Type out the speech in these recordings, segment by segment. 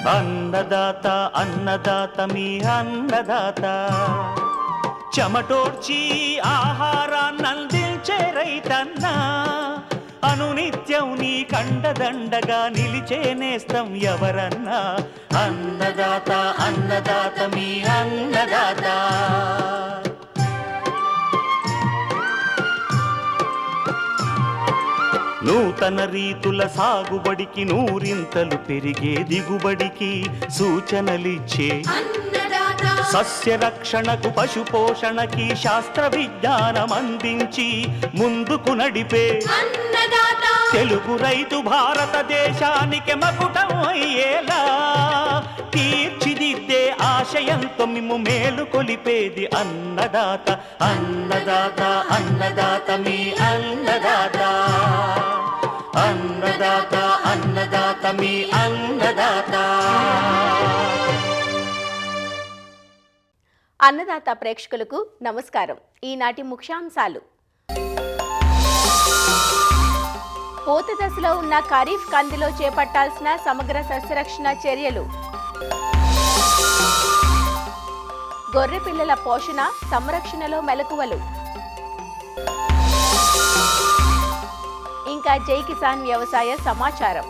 అన్నదాత అన్నదాత మీ అన్నదాత, చెమటోడ్చి ఆహారాన్నందించే రైతన్నా, అనునిత్యం నీ కండదండగా నిలిచే నేస్తం ఎవరన్నా. అన్నదాత అన్నదాత మీ అన్నదాత. నూతన రీతుల సాగుబడికి, నూరింతలు పెరిగే దిగుబడికి సూచనలిచ్చే సస్య రక్షణకు, పశు పోషణకి శాస్త్ర విజ్ఞానం అందించి ముందుకు నడిపే తెలుగు రైతు భారతదేశానికి మకుటం అయ్యేలా తీర్చిదిద్దే ఆశయంతో మిమ్ము మేలు కొలిపేది అన్నదాత. అన్నదాత అన్నదాత మీ అన్నదాత. అన్నదాత అన్నదాత మీ అన్నదాత. అన్నదాత ప్రేక్షకులకు నమస్కారం. ఈనాటి ముఖ్యాంశాలు: పూత దశలో ఉన్న ఖరీఫ్ కందిలో చేపట్టాల్సిన సమగ్ర సస్యరక్షణ చర్యలు, గొర్రె పిల్లల పోషణ సంరక్షణలో మెలకువలు, ఇంకా జై కిసాన్ వ్యవసాయ సమాచారం.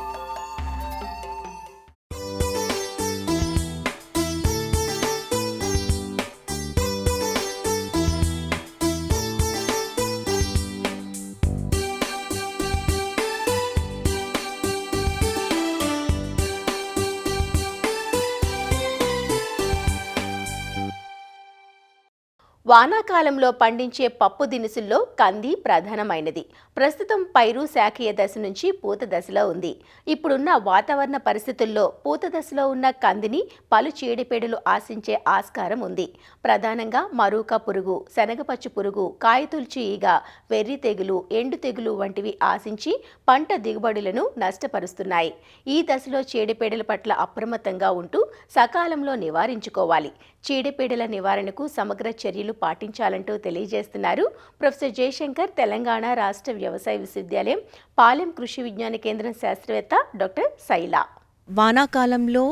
వానాకాలంలో పండించే పప్పు దినుసుల్లో కంది ప్రధానమైనది. ప్రస్తుతం పైరు శాఖీయ దశ నుంచి పూత దశలో ఉంది. ఇప్పుడున్న వాతావరణ పరిస్థితుల్లో పూత దశలో ఉన్న కందిని పలు చీడపీడలు ఆశించే ఆస్కారం ఉంది. ప్రధానంగా మరూక పురుగు, శనగపచ్చు పురుగు, కాయతుల్చి ఈగ, వెర్రి తెగులు, ఎండు తెగులు వంటివి ఆశించి పంట దిగుబడులను నష్టపరుస్తున్నాయి. ఈ దశలో చీడపీడల పట్ల అప్రమత్తంగా ఉంటూ సకాలంలో నివారించుకోవాలి. చీడపీడల నివారణకు సమగ్ర చర్యలు పాటించాలంటూ తెలియజేస్తున్నారు ప్రొఫెసర్ జయశంకర్, తెలంగాణ రాష్ట్ర వ్యవసాయ విశ్వవిద్యాలయం పాలెం కృషి విజ్ఞాన కేంద్రం శాస్త్రవేత్త డాక్టర్ శైలా. వానాకాలంలో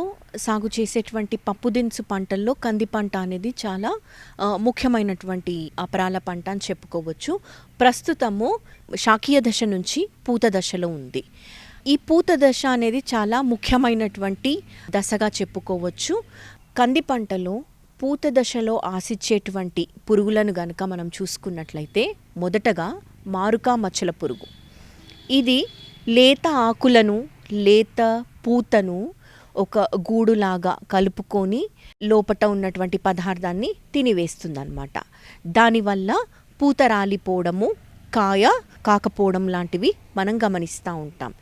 సాగు చేసేటువంటి పప్పు దినుసు పంటల్లో కంది పంట అనేది చాలా ముఖ్యమైనటువంటి అపరాల పంట అని చెప్పుకోవచ్చు. ప్రస్తుతము శాఖీయ దశ నుంచి పూత దశలో ఉంది. ఈ పూత దశ అనేది చాలా ముఖ్యమైనటువంటి దశగా చెప్పుకోవచ్చు. కంది పంటలో పూత దశలో ఆశించేటువంటి పురుగులను గనక మనం చూసుకున్నట్లయితే మొదటగా మారుకా మచ్చల పురుగు. ఇది లేత ఆకులను, లేత పూతను ఒక గూడులాగా కలుపుకొని లోపట ఉన్నటువంటి పదార్థాన్ని తినివేస్తుందన్నమాట. దానివల్ల పూత రాలిపోవడము, కాయ కాకపోవడం లాంటివి మనం గమనిస్తూ ఉంటాం.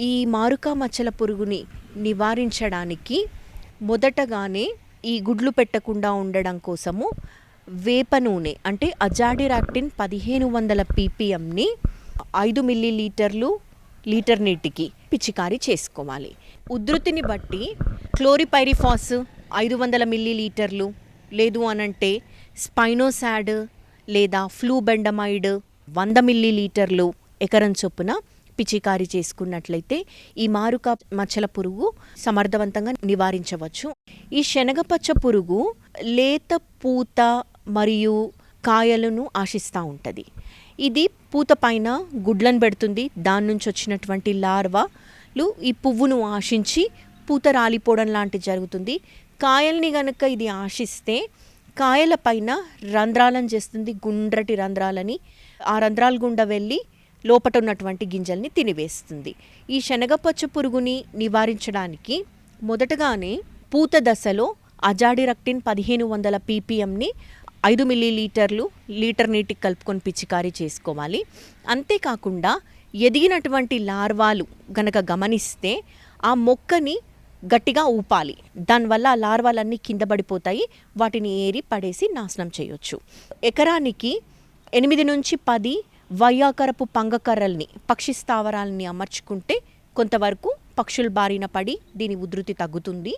ఈ మారుకా మచ్చల పురుగుని నివారించడానికి మొదటగానే ఈ గుడ్లు పెట్టకుండా ఉండడం కోసము వేప నూనె అంటే అజాడిరాక్టిన్ 1500 ppmని 5 మిల్లీలీటర్లు లీటర్ నీటికి పిచికారీ చేసుకోవాలి. ఉధృతిని బట్టి క్లోరిపైరిఫాస్ 500 మిల్లీలీటర్లు, లేదు అనంటే స్పైనోసాడ్ లేదా ఫ్లూబెండమైడ్ 100 మిల్లీలీటర్లు ఎకరం చొప్పున పిచికారీ చేసుకున్నట్లయితే ఈ మారుకా మచ్చల పురుగు సమర్థవంతంగా నివారించవచ్చు. ఈ శనగపచ్చ పురుగు లేత పూత మరియు కాయలను ఆశిస్తూ ఉంటుంది. ఇది పూత పైన గుడ్లను పెడుతుంది. దాని నుంచి వచ్చినటువంటి లార్వాలు ఈ పువ్వును ఆశించి పూత రాలిపోవడం లాంటిది జరుగుతుంది. కాయల్ని గనక ఇది ఆశిస్తే కాయల పైన రంధ్రాలను చేస్తుంది, గుండ్రటి రంధ్రాలని. ఆ రంధ్రాల గుండా వెళ్ళి లోపట ఉన్నటువంటి గింజల్ని తినివేస్తుంది. ఈ శనగపచ్చ పురుగుని నివారించడానికి మొదటగానే పూత దశలో అజాడిరక్టిన్ 1500 ppmని 5 మిల్లీలీటర్లు లీటర్ నీటికి కలుపుకొని పిచికారీ చేసుకోవాలి. అంతేకాకుండా ఎదిగినటువంటి లార్వాలు గనక గమనిస్తే ఆ మొక్కని గట్టిగా ఊపాలి. దానివల్ల ఆ లార్వాలన్నీ కింద పడిపోతాయి. వాటిని ఏరి పడేసి నాశనం చేయొచ్చు. ఎకరానికి 8 నుంచి 10 వయ్యాకరపు పంగకర్రల్ని, పక్షి స్థావరాలని అమర్చుకుంటే కొంతవరకు పక్షుల బారిన పడి దీని ఉధృతి తగ్గుతుంది.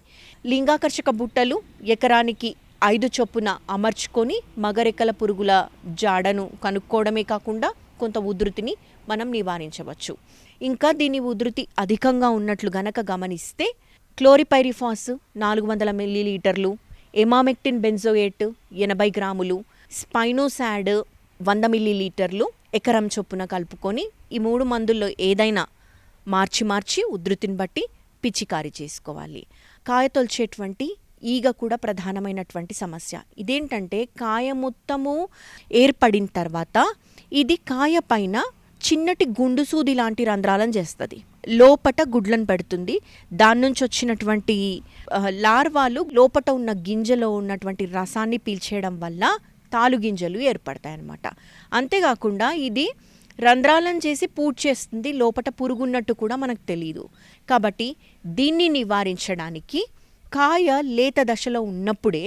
లింగాకర్షక బుట్టలు ఎకరానికి 5 చొప్పున అమర్చుకొని మగరెక్కల పురుగుల జాడను కనుక్కోవడమే కాకుండా కొంత ఉధృతిని మనం నివారించవచ్చు. ఇంకా దీని ఉధృతి అధికంగా ఉన్నట్లు గనక గమనిస్తే క్లోరిపైరిఫాస్ 400 మిల్లీలీటర్లు, ఎమామెక్టిన్ బెంజోయేట్ 80 గ్రాములు, స్పైనోసాడ్ 100 మిల్లీలీటర్లు ఎకరం చొప్పున కలుపుకొని ఈ 3 మందుల్లో ఏదైనా మార్చి ఉధృతిని బట్టి పిచికారీ చేసుకోవాలి. కాయ తొలిచేటువంటి ఈగ కూడా ప్రధానమైనటువంటి సమస్య. ఇదేంటంటే కాయ మొత్తము ఏర్పడిన తర్వాత ఇది కాయ పైన చిన్నటి గుండు సూది లాంటి రంధ్రాలను చేస్తుంది, లోపట గుడ్లను పెడుతుంది. దాని నుంచి వచ్చినటువంటి లార్వాలు లోపట ఉన్న గింజలో ఉన్నటువంటి రసాన్ని పీల్చేయడం వల్ల తాలు గింజలు ఏర్పడతాయి అన్నమాట. అంతేకాకుండా ఇది రంధ్రాలను చేసి పూడ్చేస్తుంది, లోపట పురుగున్నట్టు కూడా మనకు తెలియదు. కాబట్టి దీన్ని నివారించడానికి కాయ లేత దశలో ఉన్నప్పుడే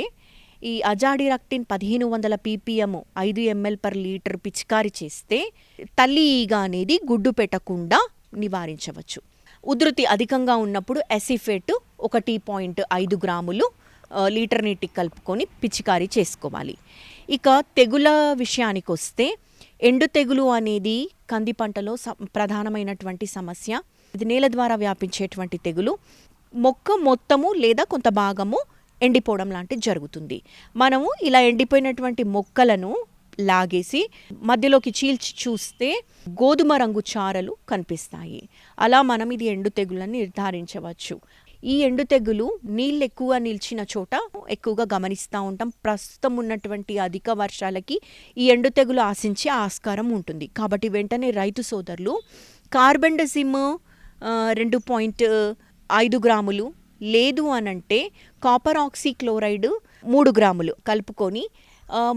ఈ అజాడిరక్టిన్ 1500 ppm 5 ml/లీటర్ పిచికారీ చేస్తే తల్లి ఈగ అనేది గుడ్డు పెట్టకుండా నివారించవచ్చు. ఉధృతి అధికంగా ఉన్నప్పుడు ఎసిఫేట్ 1.5 గ్రాములు లీటర్ నీటికి కలుపుకొని పిచికారీ చేసుకోవాలి. ఇక తెగుల విషయానికి వస్తే ఎండు తెగులు అనేది కంది పంటలో ప్రధానమైనటువంటి సమస్య. ఇది నేల ద్వారా వ్యాపించేటువంటి తెగులు. మొక్క మొత్తము లేదా కొంత భాగము ఎండిపోవడం లాంటిది జరుగుతుంది. మనము ఇలా ఎండిపోయినటువంటి మొక్కలను లాగేసి మధ్యలోకి చీల్చి చూస్తే గోధుమ రంగు చారలు కనిపిస్తాయి. అలా మనం ఇది ఎండు తెగులని నిర్ధారించవచ్చు. ఈ ఎండు తెగులు నీళ్ళు ఎక్కువగా నిలిచిన చోట ఎక్కువగా గమనిస్తూ ఉంటాం. ప్రస్తుతం ఉన్నటువంటి అధిక వర్షాలకి ఈ ఎండు తెగులు ఆశించే ఆస్కారం ఉంటుంది. కాబట్టి వెంటనే రైతు సోదరులు కార్బెండజిమ్ 2.5 గ్రాములు, లేదు అనంటే కాపర్ ఆక్సీక్లోరైడ్ 3 గ్రాములు కలుపుకొని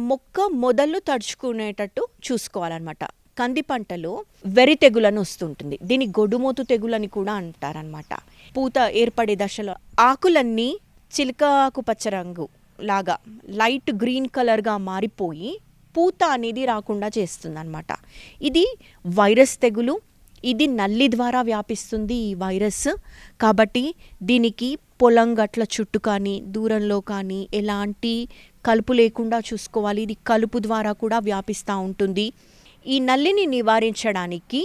మొక్క మొదలు తడుచుకునేటట్టు చూసుకోవాలన్నమాట. కంది పంటలో వెర్రి తెగులని వస్తుంటుంది. దీన్ని గొడ్డుమోతు తెగులని కూడా అంటారనమాట. పూత ఏర్పడే దశలో ఆకులన్నీ చిలక ఆకుపచ్చ రంగు లాగా లైట్ గ్రీన్ కలర్గా మారిపోయి పూత అనేది రాకుండా చేస్తుంది అనమాట. ఇది వైరస్ తెగులు. ఇది నల్లి ద్వారా వ్యాపిస్తుంది ఈ వైరస్. కాబట్టి దీనికి పొలం గట్ల చుట్టూ కానీ దూరంలో కానీ ఎలాంటి కలుపు లేకుండా చూసుకోవాలి. ఇది కలుపు ద్వారా కూడా వ్యాపిస్తూ ఉంటుంది. ఈ నల్లిని నివారించడానికి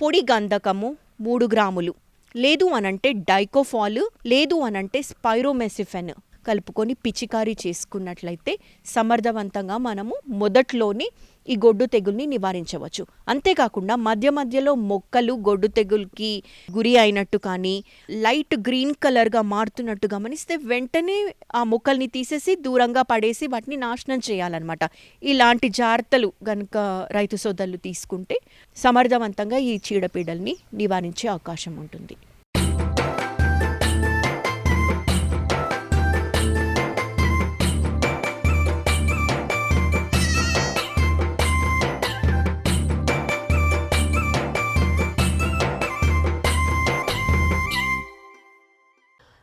పొడి గంధకము 3 గ్రాములు, లేదు అనంటే డైకోఫాల్, లేదు అనంటే స్పైరోమెసిఫెన్ కలుపుకొని పిచికారీ చేసుకున్నట్లయితే సమర్థవంతంగా మనము మొదట్లోనే ఈ గొడ్డు తెగుల్ని నివారించవచ్చు. అంతేకాకుండా మధ్యలో మొక్కలు గొడ్డు తెగుల్కి గురి అయినట్టు కానీ లైట్ గ్రీన్ కలర్గా మారుతున్నట్టు గమనిస్తే వెంటనే ఆ మొక్కల్ని తీసేసి దూరంగా పడేసి వాటిని నాశనం చేయాలన్నమాట. ఇలాంటి జాగ్రత్తలు కనుక రైతు సోదరులు తీసుకుంటే సమర్థవంతంగా ఈ చీడపీడల్ని నివారించే అవకాశం ఉంటుంది.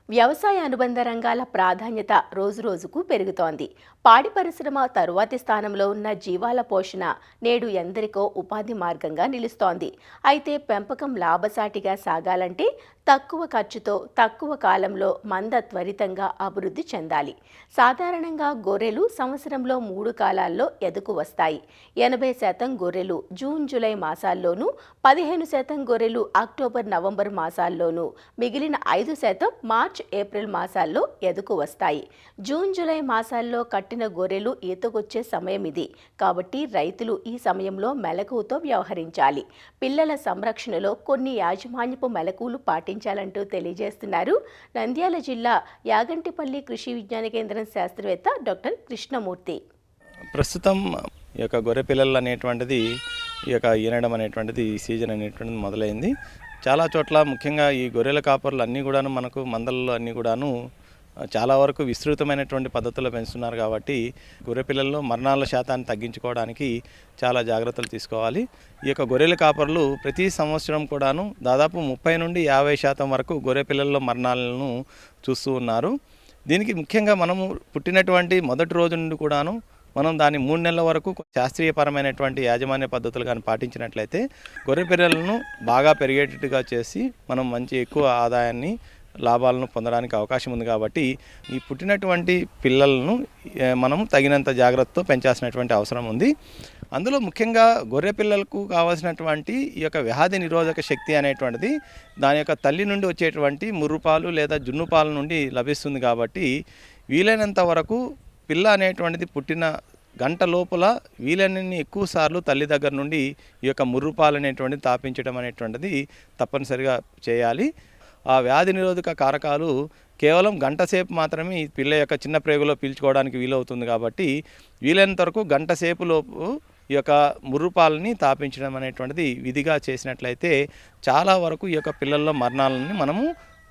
వ్యవసాయ అనుబంధ రంగాల ప్రాధాన్యత రోజురోజుకు పెరుగుతోంది. పాడి పరిశ్రమ తరువాతి స్థానంలో ఉన్న జీవాల పోషణ నేడు ఎందరికో ఉపాధి మార్గంగా నిలుస్తోంది. అయితే పెంపకం లాభసాటిగా సాగాలంటే తక్కువ ఖర్చుతో తక్కువ కాలంలో మంద త్వరితంగా అభివృద్ధి చెందాలి. సాధారణంగా గొర్రెలు సంవత్సరంలో 3 కాలాల్లో ఎదుగు వస్తాయి. 80% గొర్రెలు జూన్ జూలై మాసాల్లోనూ, 15% గొర్రెలు అక్టోబర్ నవంబర్ మాసాల్లోనూ, మిగిలిన 5% మార్చ్ ఏప్రిల్ మాసాల్లో ఎదుగు వస్తాయి. జూన్ జూలై మాసాల్లో కట్టిన గొర్రెలు ఈతకొచ్చే సమయం ఇది. కాబట్టి రైతులు ఈ సమయంలో మెలకువతో వ్యవహరించాలి. పిల్లల సంరక్షణలో కొన్ని యాజమాన్యపు మెలకువలు పాటించాలంటూ తెలియజేస్తున్నారు నంద్యాల జిల్లా యాగంటిపల్లి కృషి విజ్ఞాన కేంద్రం శాస్త్రవేత్త డాక్టర్ కృష్ణమూర్తి. ప్రస్తుతం ఈ యొక్క గొర్రె పిల్లలు అనేటువంటిది ఈ యొక్క ఈనడం అనేటువంటిది ఈ సీజన్ అనేటువంటిది మొదలైంది. చాలా చోట్ల ముఖ్యంగా ఈ గొర్రెల కాపర్లు అన్నీ కూడాను మనకు మందలలో అన్నీ కూడాను చాలా వరకు విస్తృతమైనటువంటి పద్ధతుల్లో పెంచుతున్నారు. కాబట్టి గొర్రె పిల్లల్లో మరణాల శాతాన్ని తగ్గించుకోవడానికి చాలా జాగ్రత్తలు తీసుకోవాలి. ఈ యొక్క గొర్రెల కాపర్లు ప్రతి సంవత్సరం కూడాను దాదాపు 30 నుండి 50% వరకు గొర్రె పిల్లల్లో మరణాలను చూస్తూ ఉన్నారు. దీనికి ముఖ్యంగా మనము పుట్టినటువంటి మొదటి రోజు నుండి కూడాను మనం దాన్ని 3 నెలల వరకు శాస్త్రీయపరమైనటువంటి యాజమాన్య పద్ధతులు కానీ పాటించినట్లయితే గొర్రె పిల్లలను బాగా పెరిగేటట్టుగా చేసి మనం మంచి ఎక్కువ ఆదాయాన్ని లాభాలను పొందడానికి అవకాశం ఉంది. కాబట్టి ఈ పుట్టినటువంటి పిల్లలను మనం తగినంత జాగ్రత్తతో పెంచాల్సినటువంటి అవసరం ఉంది. అందులో ముఖ్యంగా గొర్రె పిల్లలకు కావాల్సినటువంటి ఈ యొక్క వ్యాధి నిరోధక శక్తి అనేటువంటిది దాని యొక్క తల్లి నుండి వచ్చేటువంటి ముర్రుపాలు లేదా జున్నుపాల నుండి లభిస్తుంది. కాబట్టి వీలైనంత వరకు పిల్ల అనేటువంటిది పుట్టిన గంట లోపల వీలైనన్ని ఎక్కువ సార్లు తల్లి దగ్గర నుండి ఈ యొక్క ముర్రుపాలు అనేటువంటిది తాపించడం అనేటువంటిది తప్పనిసరిగా చేయాలి. ఆ వ్యాధి నిరోధక కారకాలు కేవలం గంట సేపు మాత్రమే ఈ పిల్ల యొక్క చిన్న ప్రేగులో పీల్చుకోవడానికి వీలవుతుంది. కాబట్టి వీలైనంత వరకు గంట సేపు లోపు ఈ యొక్క ముర్రుపాలని తాపించడం అనేటువంటిది విధిగా చేసినట్లయితే చాలా వరకు ఈ యొక్క పిల్లల్లో మరణాలని మనము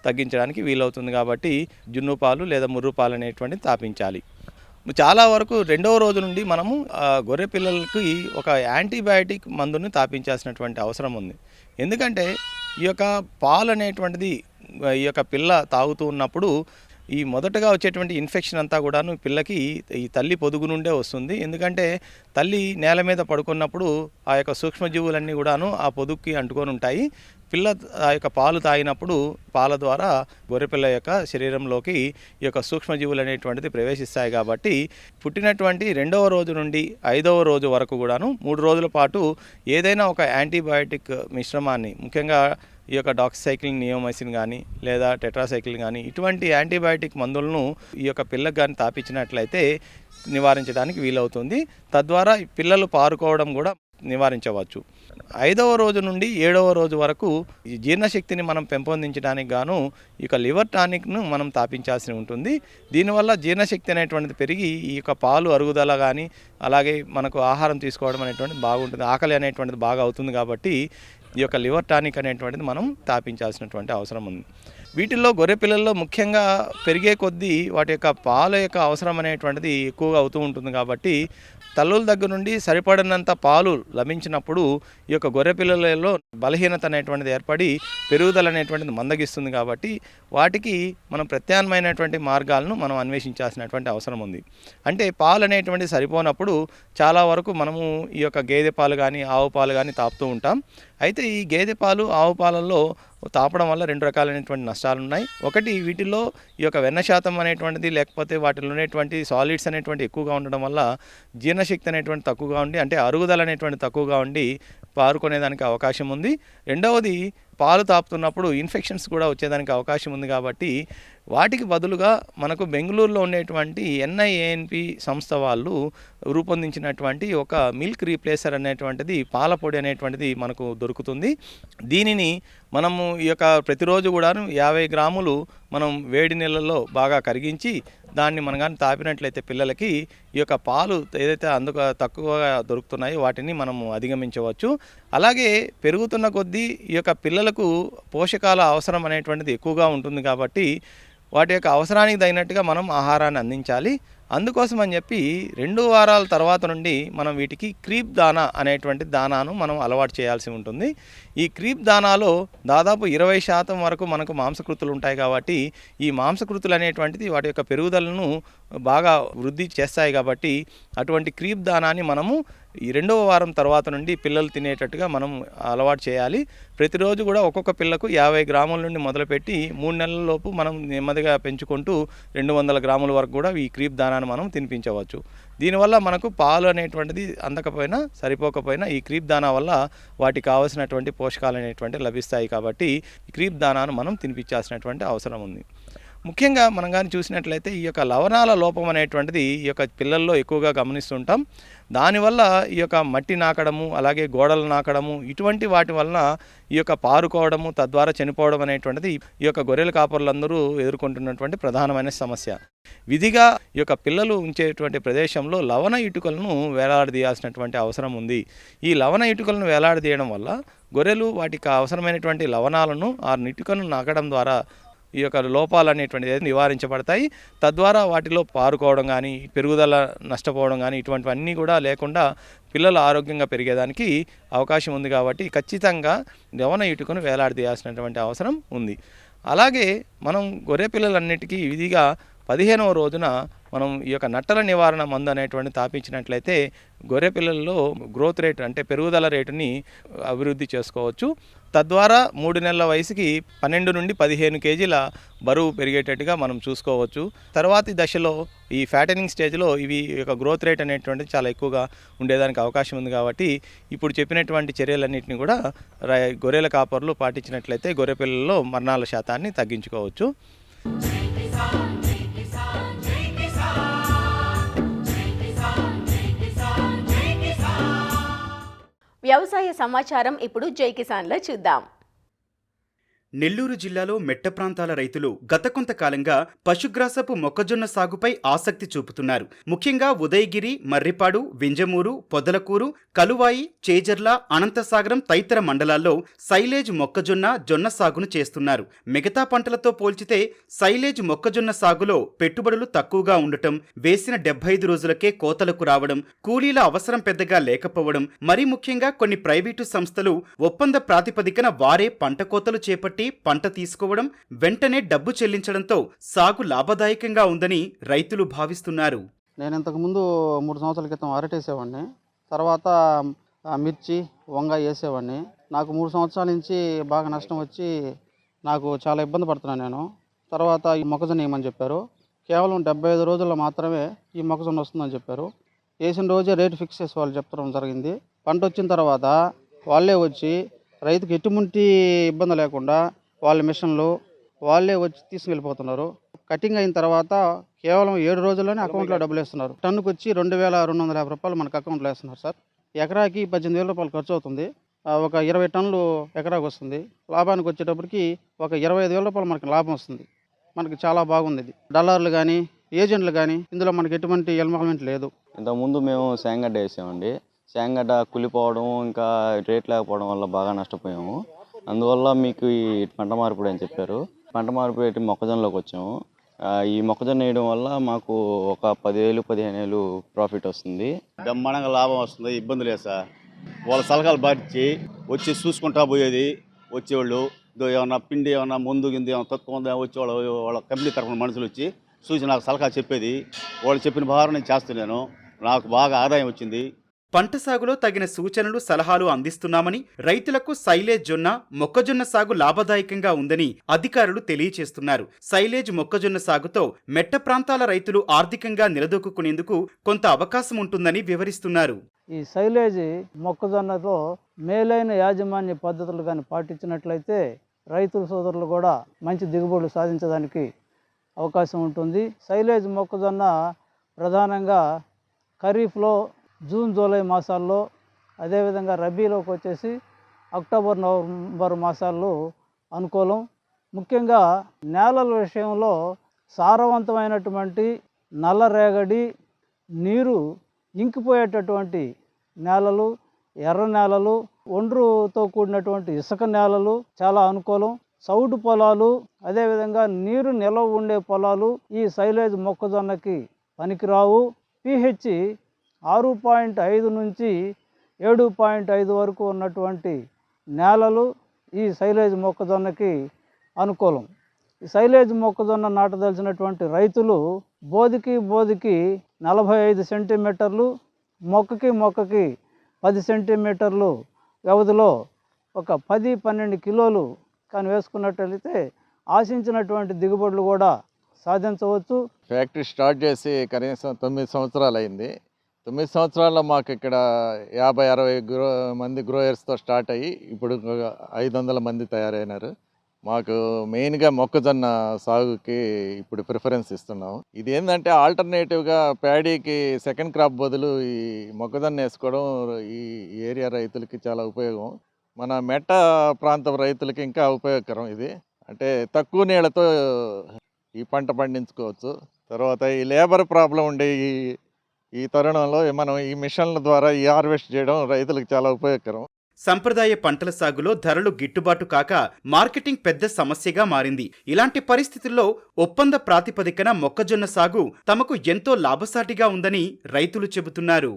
తగ్గించడానికి వీలవుతుంది. కాబట్టి జున్నుపాలు లేదా ముర్రుపాలు అనేటువంటిది తాపించాలి. చాలా వరకు 2వ రోజు నుండి మనము గొర్రె పిల్లలకి ఒక యాంటీబయాటిక్ మందుని తాపించాల్సినటువంటి అవసరం ఉంది. ఎందుకంటే ఈ యొక్క పాలు అనేటువంటిది ఈ యొక్క పిల్ల తాగుతూ ఉన్నప్పుడు ఈ మొదటగా వచ్చేటువంటి ఇన్ఫెక్షన్ అంతా కూడాను పిల్లకి ఈ తల్లి పొదుగు నుండే వస్తుంది. ఎందుకంటే తల్లి నేల మీద పడుకున్నప్పుడు ఆ యొక్క సూక్ష్మజీవులన్నీ కూడాను ఆ పొదుగుకి అంటుకొని ఉంటాయి. పిల్ల ఆ యొక్క పాలు తాగినప్పుడు పాల ద్వారా గొర్రెపిల్ల యొక్క శరీరంలోకి ఈ యొక్క సూక్ష్మజీవులు అనేటువంటిది ప్రవేశిస్తాయి. కాబట్టి పుట్టినటువంటి 2వ రోజు నుండి 5వ రోజు వరకు కూడాను 3 రోజుల పాటు ఏదైనా ఒక యాంటీబయాటిక్ మిశ్రమాన్ని, ముఖ్యంగా ఈ యొక్క డాక్సిసైక్లిన్ నియోమైసిన్ కానీ లేదా టెట్రాసైక్లిన్ కానీ ఇటువంటి యాంటీబయాటిక్ మందులను ఈ యొక్క పిల్లకు కానీ తాపించినట్లయితే నివారించడానికి వీలవుతుంది. తద్వారా పిల్లలు పారుకోవడం కూడా నివారించవచ్చు. 5వ రోజు నుండి 7వ రోజు వరకు ఈ జీర్ణశక్తిని మనం పెంపొందించడానికి గాను ఈ యొక్క లివర్ టానిక్ను మనం తాపించాల్సి ఉంటుంది. దీనివల్ల జీర్ణశక్తి అనేటువంటిది పెరిగి ఈ యొక్క పాలు అరుగుదల కానీ అలాగే మనకు ఆహారం తీసుకోవడం అనేటువంటిది బాగుంటుంది, ఆకలి అనేటువంటిది బాగా అవుతుంది. కాబట్టి ఈ యొక్క లివర్ టానిక్ అనేటువంటిది మనం తాపించాల్సినటువంటి అవసరం ఉంది. వీటిల్లో గొర్రె పిల్లల్లో ముఖ్యంగా పెరిగే కొద్దీ వాటి యొక్క పాల యొక్క అవసరం అనేటువంటిది ఎక్కువగా అవుతూ ఉంటుంది. కాబట్టి తల్లుల దగ్గర నుండి సరిపడినంత పాలు లభించినప్పుడు ఈ యొక్క గొర్రె పిల్లలలో బలహీనత అనేటువంటిది ఏర్పడి పెరుగుదల అనేటువంటిది మందగిస్తుంది. కాబట్టి వాటికి మనం ప్రత్యామ్నాయమైనటువంటి మార్గాలను మనం అన్వేషించాల్సినటువంటి అవసరం ఉంది. అంటే పాలు అనేటువంటిది సరిపోనప్పుడు చాలా వరకు మనము ఈ యొక్క గేదె పాలు కానీ ఆవు పాలు కానీ తాపుతూ ఉంటాం. అయితే ఈ గేదె పాలు ఆవు పాలల్లో తాపడం వల్ల 2 రకాలైనటువంటి నష్టాలు ఉన్నాయి. ఒకటి, వీటిల్లో ఈ యొక్క వెన్న శాతం అనేటువంటిది లేకపోతే వాటిలో ఉన్నటువంటి సాలిడ్స్ అనేటువంటి ఎక్కువగా ఉండడం వల్ల జీర్ణశక్తి అనేటువంటి తక్కువగా ఉండి, అంటే అరుగుదల అనేటువంటి తక్కువగా ఉండి పారుకునేదానికి అవకాశం ఉంది. రెండవది, పాలు తాపుతున్నప్పుడు ఇన్ఫెక్షన్స్ కూడా వచ్చేదానికి అవకాశం ఉంది. కాబట్టి వాటికి బదులుగా మనకు బెంగళూరులో ఉండేటువంటి NIANP సంస్థ వాళ్ళు రూపొందించినటువంటి ఒక మిల్క్ రీప్లేసర్ అనేటువంటిది, పాల పొడి అనేటువంటిది మనకు దొరుకుతుంది. దీనిని మనము ఈ యొక్క ప్రతిరోజు కూడాను 50 గ్రాములు మనం వేడి నీళ్ళల్లో బాగా కరిగించి దాన్ని మనం కానీ తాపినట్లయితే పిల్లలకి ఈ యొక్క పాలు ఏదైతే తక్కువగా దొరుకుతున్నాయో వాటిని మనము అధిగమించవచ్చు. అలాగే పెరుగుతున్న కొద్దీ ఈ యొక్క పిల్లలకు పోషకాల అవసరం అనేటువంటిది ఎక్కువగా ఉంటుంది. కాబట్టి వాటి యొక్క అవసరానికి తగినట్టుగా మనం ఆహారాన్ని అందించాలి. అందుకోసం అని చెప్పి 2 వారాల తర్వాత నుండి మనం వీటికి క్రీప్ దానా అనేటువంటి దానాను మనం అలవాటు చేయాల్సి ఉంటుంది. ఈ క్రీప్ దానాలో దాదాపు 20% వరకు మనకు మాంసకృతులు ఉంటాయి. కాబట్టి ఈ మాంసకృతులు అనేటువంటిది వాటి యొక్క పెరుగుదలను బాగా వృద్ధి చేస్తాయి. కాబట్టి అటువంటి క్రీప్ దానాన్ని మనము ఈ 2వ వారం తర్వాత నుండి పిల్లలు తినేటట్టుగా మనం అలవాటు చేయాలి. ప్రతిరోజు కూడా ఒక్కొక్క పిల్లకు 50 గ్రాముల నుండి మొదలుపెట్టి 3 నెలల లోపు మనం నెమ్మదిగా పెంచుకుంటూ 200 గ్రాముల వరకు కూడా ఈ క్రీప్ దానాన్ని మనం తినిపించవచ్చు. దీనివల్ల మనకు పాలు అనేటువంటిది అందకపోయినా సరిపోకపోయినా ఈ క్రీప్ దానా వల్ల వాటికి కావాల్సినటువంటి పోషకాలు అనేటువంటివి లభిస్తాయి. కాబట్టి ఈ క్రీప్ దానాను మనం తినిపించాల్సినటువంటి అవసరం ఉంది. ముఖ్యంగా మనం కానీ చూసినట్లయితే ఈ యొక్క లవణాల లోపం అనేటువంటిది ఈ యొక్క పిల్లల్లో ఎక్కువగా గమనిస్తుంటాం. దానివల్ల ఈ యొక్క మట్టి నాకడము, అలాగే గోడలు నాకడము, ఇటువంటి వాటి వలన ఈ యొక్క పారుకోవడము, తద్వారా చనిపోవడం అనేటువంటిది ఈ యొక్క గొర్రెల కాపరులందరూ ఎదుర్కొంటున్నటువంటి ప్రధానమైన సమస్య. విధిగా ఈ యొక్క పిల్లలు ఉంచేటువంటి ప్రదేశంలో లవణ ఇటుకలను వేలాడదీయాల్సినటువంటి అవసరం ఉంది. ఈ లవణ ఇటుకలను వేలాడదీయడం వల్ల గొర్రెలు వాటికి అవసరమైనటువంటి లవణాలను ఆ ఇటుకను నాకడం ద్వారా ఈ యొక్క లోపాలు అనేటువంటిది నివారించబడతాయి. తద్వారా వాటిలో పారుకోవడం కానీ, పెరుగుదల నష్టపోవడం కానీ ఇటువంటివన్నీ కూడా లేకుండా పిల్లలు ఆరోగ్యంగా పెరిగేదానికి అవకాశం ఉంది. కాబట్టి ఖచ్చితంగా లవణ ఇటుకను వేలాడదీయాల్సినటువంటి అవసరం ఉంది. అలాగే మనం గొర్రె పిల్లలన్నిటికీ విధిగా 15వ రోజున మనం ఈ యొక్క నట్టల నివారణ మందు అనేటువంటి తాపించినట్లయితే గొర్రె పిల్లల్లో గ్రోత్ రేట్ అంటే పెరుగుదల రేటుని అభివృద్ధి చేసుకోవచ్చు. తద్వారా 3 నెలల వయసుకి 12 నుండి 15 కేజీల బరువు పెరిగేటట్టుగా మనం చూసుకోవచ్చు. తర్వాతి దశలో ఈ ఫ్యాటనింగ్ స్టేజ్లో ఇవి యొక్క గ్రోత్ రేట్ అనేటువంటిది చాలా ఎక్కువగా ఉండేదానికి అవకాశం ఉంది. కాబట్టి ఇప్పుడు చెప్పినటువంటి చర్యలన్నింటినీ కూడా గొర్రెల కాపర్లు పాటించినట్లయితే గొర్రె పిల్లల్లో మరణాల శాతాన్ని తగ్గించుకోవచ్చు. వ్యవసాయ సమాచారం ఇప్పుడు జై కిసాన్లో చూద్దాం. నెల్లూరు జిల్లాలో మెట్ట ప్రాంతాల రైతులు గత కొంతకాలంగా పశుగ్రాసపు మొక్కజొన్న సాగుపై ఆసక్తి చూపుతున్నారు. ముఖ్యంగా ఉదయగిరి, మర్రిపాడు, వింజమూరు, పొదలకూరు, కలువాయి, చేజర్ల, అనంతసాగరం తదితర మండలాల్లో సైలేజ్ మొక్కజొన్న, జొన్న సాగును చేస్తున్నారు. మిగతా పంటలతో పోల్చితే సైలేజ్ మొక్కజొన్న సాగులో పెట్టుబడులు తక్కువగా ఉండటం, వేసిన 75 రోజులకే కోతలకు రావడం, కూలీల అవసరం పెద్దగా లేకపోవడం, మరీ ముఖ్యంగా కొన్ని ప్రైవేటు సంస్థలు ఒప్పంద ప్రాతిపదికన వారే పంట కోతలు చేపట్టి పంట తీసుకోవడం, వెంటనే డబ్బు చెల్లించడంతో సాగు లాభదాయకంగా ఉందని రైతులు భావిస్తున్నారు. నేను ఇంతకుముందు 3 సంవత్సరాల క్రితం అరటేసేవాడిని, తర్వాత మిర్చి, వంగ వేసేవాడిని. నాకు 3 సంవత్సరాల నుంచి బాగా నష్టం వచ్చి నాకు చాలా ఇబ్బంది పడుతున్నాను నేను. తర్వాత ఈ మొక్కజొన్న వేయమని చెప్పారు. కేవలం 75 రోజుల్లో మాత్రమే ఈ మొక్కజొన్న వస్తుందని చెప్పారు. వేసిన రోజే రేటు ఫిక్స్ చేసి వాళ్ళు చెప్పడం జరిగింది. పంట వచ్చిన తర్వాత వాళ్ళే వచ్చి రైతుకి ఎటువంటి ఇబ్బంది లేకుండా వాళ్ళ మిషన్లు వాళ్ళే వచ్చి తీసుకెళ్ళిపోతున్నారు. కటింగ్ అయిన తర్వాత కేవలం 7 రోజుల్లోనే అకౌంట్లో డబ్బులు వేస్తున్నారు. టన్నుకు వచ్చి 2250 రూపాయలు మనకు అకౌంట్లో వేస్తున్నారు సార్. ఎకరాకి 18,000 రూపాయలు ఖర్చు అవుతుంది. ఒక 20 టన్నులు ఎకరాకు వస్తుంది. లాభానికి వచ్చేటప్పటికి ఒక 25,000 రూపాయలు మనకి లాభం వస్తుంది. మనకి చాలా బాగుంది ఇది. డల్లార్లు కానీ ఏజెంట్లు కానీ ఇందులో మనకి ఎటువంటి ఇన్వాల్వ్మెంట్ లేదు. ఇంతకుముందు మేము శేంగడ్డ వేసామండి. శేంగడ్డ కులిపోవడం, ఇంకా రేట్ లేకపోవడం వల్ల బాగా నష్టపోయాము. అందువల్ల మీకు ఈ పంట మార్పిడి అని చెప్పారు. పంట మార్పిడి మొక్కజొన్నలోకి వచ్చాము. ఈ మొక్కజొన్న వేయడం వల్ల మాకు ఒక 10,000-15,000 ప్రాఫిట్ వస్తుంది. బ్రహ్మాండంగా లాభం వస్తుంది. ఇబ్బంది లేదు సార్. వాళ్ళ సలహాలు పాటించి వచ్చి చూసుకుంటా పోయేది వచ్చేవాళ్ళు. ఏమన్నా పిండి ఏమన్నా ముందు కింద ఏమన్నా తక్కువ ఉందా వచ్చేవాళ్ళు, వాళ్ళ కంపెనీ తరఫున మనుషులు వచ్చి చూసి నాకు సలహా చెప్పేది. వాళ్ళు చెప్పిన భారం నేను చేస్తున్నాను. నాకు బాగా ఆదాయం వచ్చింది. పంట సాగులో తగిన సూచనలు, సలహాలు అందిస్తున్నామని, రైతులకు సైలేజ్ జొన్న, మొక్కజొన్న సాగు లాభదాయకంగా ఉందని అధికారులు తెలియచేస్తున్నారు. సైలేజ్ మొక్కజొన్న సాగుతో మెట్ట ప్రాంతాల రైతులు ఆర్థికంగా నిలదొక్కునేందుకు కొంత అవకాశం ఉంటుందని వివరిస్తున్నారు. ఈ సైలేజ్ మొక్కజొన్నతో మేలైన యాజమాన్య పద్ధతులు కానీ పాటించినట్లయితే రైతుల సోదరులు కూడా మంచి దిగుబడులు సాధించడానికి అవకాశం ఉంటుంది. సైలేజ్ మొక్కజొన్న ప్రధానంగా ఖరీఫ్లో జూన్, జూలై మాసాల్లో, అదేవిధంగా రబీలోకి వచ్చేసి అక్టోబర్, నవంబర్ మాసాల్లో అనుకూలం. ముఖ్యంగా నేలల విషయంలో సారవంతమైనటువంటి నల్లరేగడి, నీరు ఇంకిపోయేటటువంటి నేలలు, ఎర్ర నేలలు, ఒండ్రుతో కూడినటువంటి ఇసుక నేలలు చాలా అనుకూలం. చౌడు పొలాలు, అదేవిధంగా నీరు నిల్వ ఉండే పొలాలు ఈ సైలేజ్ మొక్కజొన్నకి పనికిరావు. pH 6.5 నుంచి 7.5 వరకు ఉన్నటువంటి నేలలు ఈ సైలేజ్ మొక్కజొన్నకి అనుకూలం. ఈ సైలేజ్ మొక్కజొన్న నాటదలిచినటువంటి రైతులు బోదికి 45 సెంటీమీటర్లు, మొక్కకి 10 సెంటీమీటర్లు వ్యవధిలో ఒక 10-12 కిలోలు కానీ వేసుకున్నట్లయితే ఆశించినటువంటి దిగుబడులు కూడా సాధించవచ్చు. ఫ్యాక్టరీ స్టార్ట్ చేసి కనీసం 9 సంవత్సరాలు అయింది. 9 సంవత్సరాల్లో మాకు ఇక్కడ 50-60 మంది గ్రోయర్స్తో స్టార్ట్ అయ్యి ఇప్పుడు 500 మంది తయారైనారు. మాకు మెయిన్గా మొక్కజొన్న సాగుకి ఇప్పుడు ప్రిఫరెన్స్ ఇస్తున్నాము. ఇది ఏంటంటే ఆల్టర్నేటివ్గా ప్యాడీకి సెకండ్ క్రాప్ బదులు ఈ మొక్కజొన్న వేసుకోవడం ఈ ఏరియా రైతులకి చాలా ఉపయోగం. మన మెట్ట ప్రాంతం రైతులకి ఇంకా ఉపయోగకరం ఇది. అంటే తక్కువ నీళ్ళతో ఈ పంట పండించుకోవచ్చు. తర్వాత ఈ లేబర్ ప్రాబ్లం ఉండే ఈ తరుణంలో మనం ఈ మిషన్ల ద్వారా ఈ హార్వెస్ట్ చేయడం రైతులకు చాలా ఉపయోగకరం. సంప్రదాయ పంటల సాగులో ధరలు గిట్టుబాటు కాక మార్కెటింగ్ పెద్ద సమస్యగా మారింది. ఇలాంటి పరిస్థితుల్లో ఒప్పంద ప్రాతిపదికన మొక్కజొన్న సాగు తమకు ఎంతో లాభసాటిగా ఉందని రైతులు చెబుతున్నారు.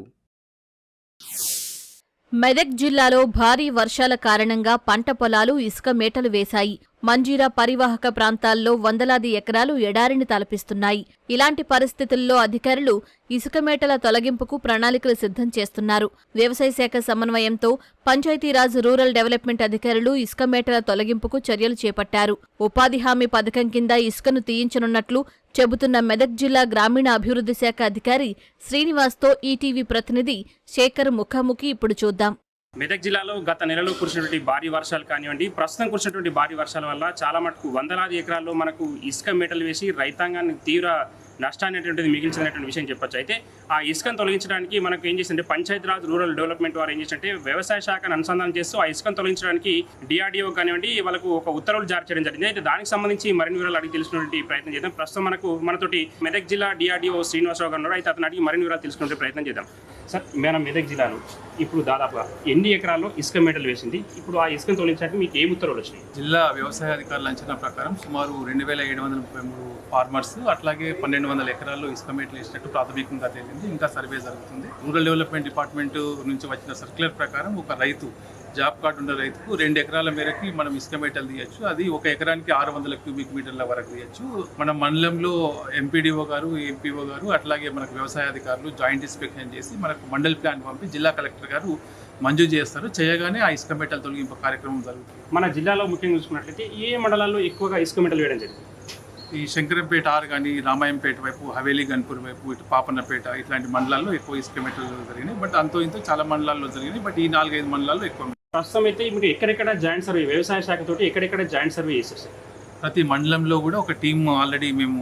మెదక్ జిల్లాలో భారీ వర్షాల కారణంగా పంట పొలాలు ఇసుక మేటలు వేశాయి. మంజీరా పరివాహక ప్రాంతాల్లో వందలాది ఎకరాలు ఎడారిని తలపిస్తున్నాయి. ఇలాంటి పరిస్థితుల్లో అధికారులు ఇసుక మేటల తొలగింపుకు ప్రణాళికలు సిద్ధం చేస్తున్నారు. వ్యవసాయ శాఖ సమన్వయంతో పంచాయతీరాజ్ రూరల్ డెవలప్మెంట్ అధికారులు ఇసుక మేటల తొలగింపుకు చర్యలు చేపట్టారు. ఉపాధి హామీ పథకం కింద ఇసుకను తీయించనున్నట్లు చెబుతున్న మెదక్ జిల్లా గ్రామీణ అభివృద్ధి శాఖ అధికారి శ్రీనివాస్తో ఈటీవీ ప్రతినిధి శేఖర్ ముఖాముఖి ఇప్పుడు చూద్దాం. మెదక్ జిల్లాలో గత నెలలో కురిసినటువంటి భారీ వర్షాలు కానివ్వండి, ప్రస్తుతం కురిసినటువంటి భారీ వర్షాల వల్ల చాలా మటుకు వందలాది ఎకరాల్లో మనకు ఇసుక మేటలు వేసి రైతాంగాన్ని తీవ్ర నష్టాన్ని అనేటువంటిది మిగిల్చినటువంటి విషయం చెప్పొచ్చు. అయితే ఆ ఇసుకను తొలగించడానికి మనకు ఏం చేసిందంటే పంచాయతీరాజ్ రూరల్ డెవలప్మెంట్ వారు ఏం చేసిందంటే వ్యవసాయ శాఖను అనుసంధానం చేస్తూ ఆ ఇసుకను తొలగించడానికి డిఆర్డీఓ కానివ్వండి వాళ్ళకు ఒక ఉత్తర్వులు జారీ చేయడం జరిగింది. అయితే దానికి సంబంధించి మరిన్ని వివరాలు అడిగి తెలుసుకునే ప్రయత్నం చేద్దాం. ప్రస్తుతం మనతోటి మెదక్ జిల్లా డిఆర్డీఓ శ్రీనివాసరావు గారు. అయితే అతను అడిగి మరిన్ని వివరాలు తెలుసుకునే ప్రయత్నం చేద్దాం. సార్, మన మెదక్ జిల్లాలో ఇప్పుడు దాదాపుగా ఎన్ని ఎకరాల్లో ఇసుక మేటలు వేసింది? ఇప్పుడు ఆ ఇసుకను తొలగించడానికి మీకు ఏ ఉత్తర్వులు వచ్చినాయి? జిల్లా వ్యవసాయ అధికారుల అంచనా ప్రకారం సుమారు 2733 ఫార్మర్స్, అట్లాగే 1200 ఎకరాల్లో ఇసుక మేటలు వేసినట్టు ప్రాథమికంగా తేలింది. ఇంకా సర్వే జరుగుతుంది. రూరల్ డెవలప్మెంట్ డిపార్ట్మెంట్ నుంచి వచ్చిన సర్క్యులర్ ప్రకారం ఒక రైతు, జాబ్ కార్డు ఉన్న రైతుకు 2 ఎకరాల మేరకి మనం ఇసుక మేటలు తీయచ్చు. అది ఒక ఎకరానికి 600 క్యూబిక్ మీటర్ల వరకు తీయచ్చు. మన మండలంలో ఎంపీడీఓ గారు, ఎంపీఓ గారు, అట్లాగే మనకు వ్యవసాయ అధికారులు జాయింట్ ఇన్స్పెక్షన్ చేసి మనకు మండల్ ప్లాన్ పంపి జిల్లా కలెక్టర్ గారు మంజూరు చేస్తారు. చేయగానే ఆ ఇసుక మేటల తొలగింపు కార్యక్రమం జరుగుతుంది. మన జిల్లాలో ముఖ్యంగా చూసుకున్నట్లయితే ఏ మండలాల్లో ఎక్కువగా ఇసుక మేటలు వేయడం జరిగింది? ఈ శంకరంపేట ఆరు కానీ, రామాయంపేట వైపు, హవేలీ గన్పూర్ వైపు, ఇటు పాపన్నపేట ఇట్లాంటి మండలాల్లో ఎక్కువ ఇసుక మేటలు జరిగినాయి. బట్ అంతో ఇంతో చాలా మండలాల్లో జరిగినాయి. బట్ ఈ 4-5 మండలాల్లో ఎక్కువ. ప్రస్తుతం అయితే మీరు ఎక్కడెక్కడ జాయింట్ సర్వే, వ్యవసాయ శాఖతోటి ఎక్కడెక్కడ జాయింట్ సర్వే చేసేసారు? ప్రతి మండలంలో కూడా ఒక టీమ్ ఆల్రెడీ మేము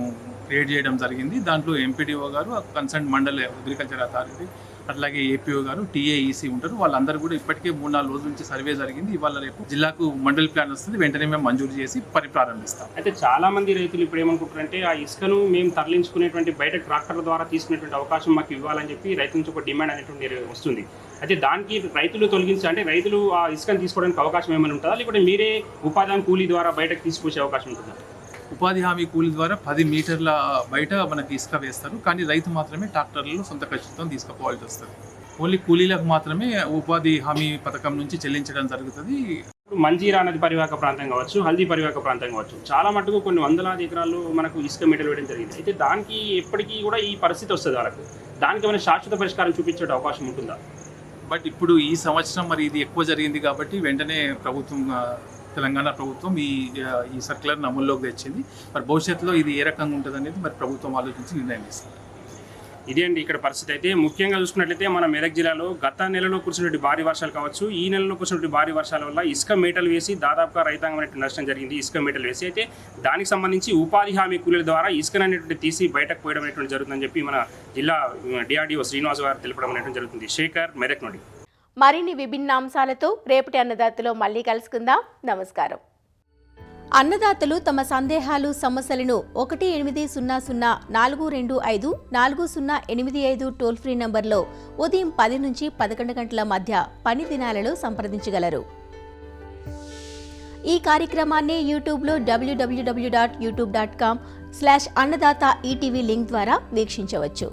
క్రియేట్ చేయడం జరిగింది. దాంట్లో ఎంపీడీఓ గారు, కన్సర్న్ మండల్ అగ్రికల్చర్ అథారిటీ, అట్లాగే ఏపీఓ గారు, టీఏఈసీ ఉంటారు. వాళ్ళందరూ కూడా ఇప్పటికే 3-4 రోజుల నుంచి సర్వే జరిగింది. ఇవాళ రేపు జిల్లాకు మండల్ ప్లాన్ వస్తుంది. వెంటనే మేము మంజూరు చేసి ప్రారంభిస్తాం. అయితే చాలా మంది రైతులు ఇప్పుడు ఏమనుకుంటారంటే ఆ ఇసుకను మేము తరలించుకునేటువంటి బయట ట్రాక్టర్ల ద్వారా తీసుకునేటువంటి అవకాశం మాకు ఇవ్వాలని చెప్పి రైతుల నుంచి ఒక డిమాండ్ అనేటువంటి వస్తుంది. అయితే దానికి రైతులు అంటే రైతులు ఆ ఇసుకను తీసుకోవడానికి అవకాశం ఏమైనా ఉంటుందా, లేకపోతే మీరే ఉపాధి హామీ కూలీ ద్వారా బయటకు తీసుకొచ్చే అవకాశం ఉంటుందా? ఉపాధి హామీ కూలీ ద్వారా 10 మీటర్ల బయట మనకి ఇసుక వేస్తారు. కానీ రైతు మాత్రమే ట్రాక్టర్లలో సొంత ఖర్చుతో తీసుకుపోవాల్సి వస్తుంది. ఓన్లీ కూలీలకు మాత్రమే ఉపాధి హామీ పథకం నుంచి చెల్లించడం జరుగుతుంది. మంజీరా నది పరివాహక ప్రాంతం కావచ్చు, హల్దీ పరివాహక ప్రాంతం కావచ్చు, చాలా మటుకు కొన్ని వందలాది ఎకరాల్లో మనకు ఇసుక మేటలు వేయడం జరిగింది. అయితే దానికి ఎప్పటికీ కూడా ఈ పరిస్థితి వస్తుంది. వాళ్ళకు దానికి ఏమైనా శాశ్వత పరిష్కారం చూపించే అవకాశం ఉంటుందా? బట్ ఇప్పుడు ఈ సంవత్సరం మరి ఇది ఎక్కువ జరిగింది కాబట్టి వెంటనే ప్రభుత్వం, తెలంగాణ ప్రభుత్వం ఈ సర్క్యులర్ని అమల్లోకి తెచ్చింది. మరి భవిష్యత్తులో ఇది ఏ రకంగా ఉంటుంది అనేది మరి ప్రభుత్వం ఆలోచించి నిర్ణయం చేస్తుంది. ఇదే అండి ఇక్కడ పరిస్థితి. అయితే ముఖ్యంగా చూసుకున్నట్లయితే మన మెదక్ జిల్లాలో గత నెలలో కురిసినటువంటి భారీ వర్షాలు కావచ్చు, ఈ నెలలో కురిసినటువంటి భారీ వర్షాల వల్ల ఇసుక మేటలు వేసి దాదాపుగా రైతాంగం నష్టం జరిగింది. ఇసుక మేటలు వేసి అయితే దానికి సంబంధించి ఉపాధి హామీ కూలీల ద్వారా ఇసుకను అనేటువంటి తీసి బయటకు పోయడం అనేటువంటి జరుగుతుందని చెప్పి మన జిల్లా డిఆర్డీఓ శ్రీనివాస్ గారు తెలపడం అనేటువంటి జరుగుతుంది. శేఖర్, మెదక్ నుండి. మరిన్ని విభిన్న అంశాలతో రేపటి అన్నదాతలో మళ్ళీ కలుసుకుందాం. నమస్కారం. అన్నదాతలు తమ సందేహాలు, సమస్యలను 1800-425-4085 టోల్ ఫ్రీ నంబర్లో ఉదయం 10 నుంచి 11 గంటల మధ్య పని దినాలలో సంప్రదించగలరు. ఈ కార్యక్రమాన్ని యూట్యూబ్లో www.youtube.com/అన్నదాత ఈటీవీ లింక్ ద్వారా వీక్షించవచ్చు.